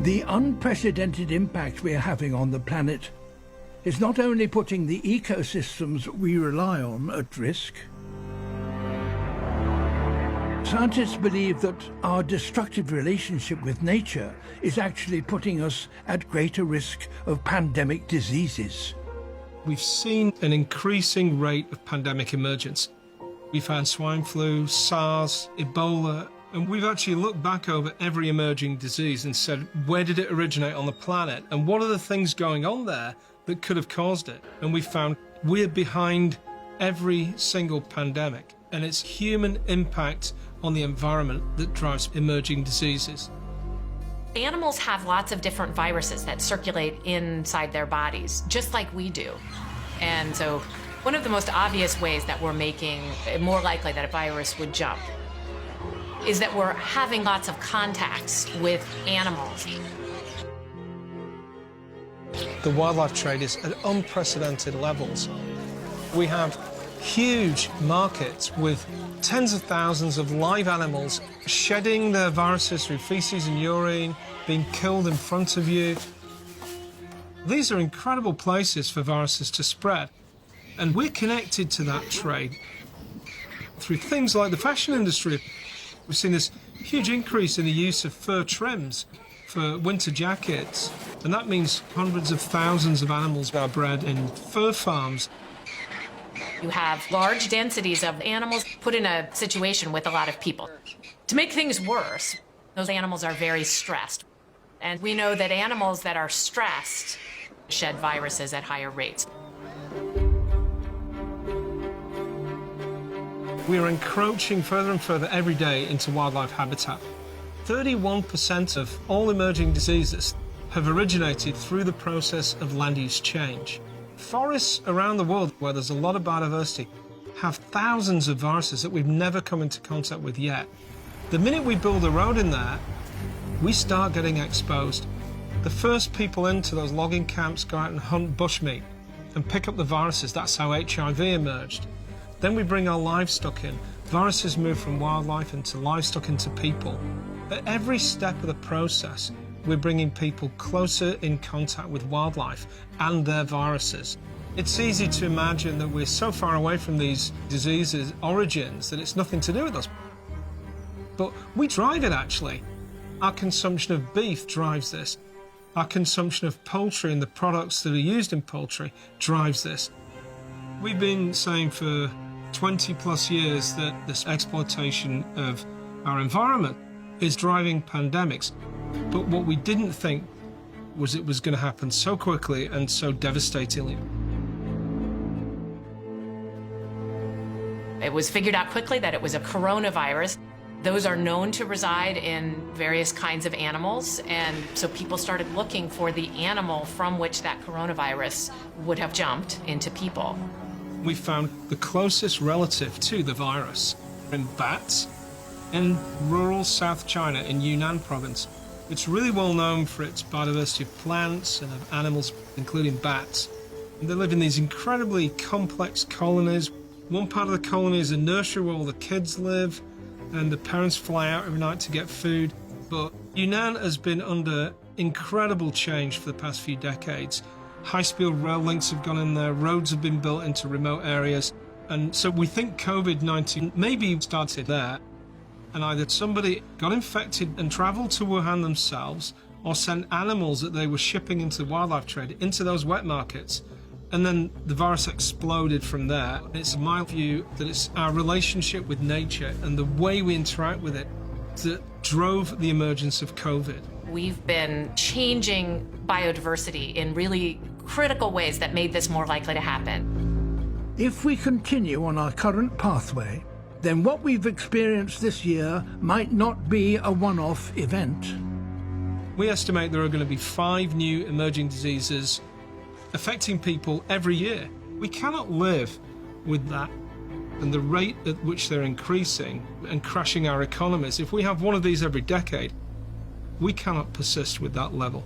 The unprecedented impact we're having on the planet is not only putting the ecosystems we rely on at risk. Scientists believe that our destructive relationship with nature is actually putting us at greater risk of pandemic diseases. We've seen an increasing rate of pandemic emergence. We've had swine flu, SARS, Ebola, and we've actually looked back over every emerging disease and said, where did it originate on the planet? And what are the things going on there that could have caused it? And we found we're behind every single pandemic. And it's human impact on the environment that drives emerging diseases. Animals have lots of different viruses that circulate inside their bodies, just like we do. And so one of the most obvious ways that we're making it more likely that a virus would jump is that we're having lots of contacts with animals. The wildlife trade is at unprecedented levels. We have huge markets with tens of thousands of live animals shedding their viruses through feces and urine, being killed in front of you. These are incredible places for viruses to spread. And we're connected to that trade through things like the fashion industry. We've seen this huge increase in the use of fur trims for winter jackets, and that means hundreds of thousands of animals are bred in fur farms. You have large densities of animals put in a situation with a lot of people. To make things worse, those animals are very stressed. And we know that animals that are stressed shed viruses at higher rates. We are encroaching further and further every day into wildlife habitat. 31% of all emerging diseases have originated through the process of land use change. Forests around the world where there's a lot of biodiversity have thousands of viruses that we've never come into contact with yet. The minute we build a road in there, we start getting exposed. The first people into those logging camps go out and hunt bushmeat and pick up the viruses. That's how HIV emerged. Then we bring our livestock in. Viruses move from wildlife into livestock into people. At every step of the process, we're bringing people closer in contact with wildlife and their viruses. It's easy to imagine that we're so far away from these diseases' origins that it's nothing to do with us. But we drive it, actually. Our consumption of beef drives this. Our consumption of poultry and the products that are used in poultry drives this. We've been saying for 20 plus years that this exploitation of our environment is driving pandemics. But what we didn't think was it was going to happen so quickly and so devastatingly. It was figured out quickly that it was a coronavirus. Those are known to reside in various kinds of animals, and so people started looking for the animal from which that coronavirus would have jumped into people. We found the closest relative to the virus in bats in rural South China in Yunnan province. It's really well known for its biodiversity of plants and of animals, including bats. And they live in these incredibly complex colonies. One part of the colony is a nursery where all the kids live, and the parents fly out every night to get food. But Yunnan has been under incredible change for the past few decades. High-speed rail links have gone in there, roads have been built into remote areas, and so we think COVID-19 maybe started there, and either somebody got infected and travelled to Wuhan themselves, or sent animals that they were shipping into the wildlife trade into those wet markets, and then the virus exploded from there. It's my view that it's our relationship with nature and the way we interact with it that drove the emergence of COVID. We've been changing biodiversity in really critical ways that made this more likely to happen. If we continue on our current pathway, then what we've experienced this year might not be a one-off event. We estimate there are going to be 5 new emerging diseases affecting people every year. We cannot live with that and the rate at which they're increasing and crashing our economies. If we have one of these every decade, we cannot persist with that level.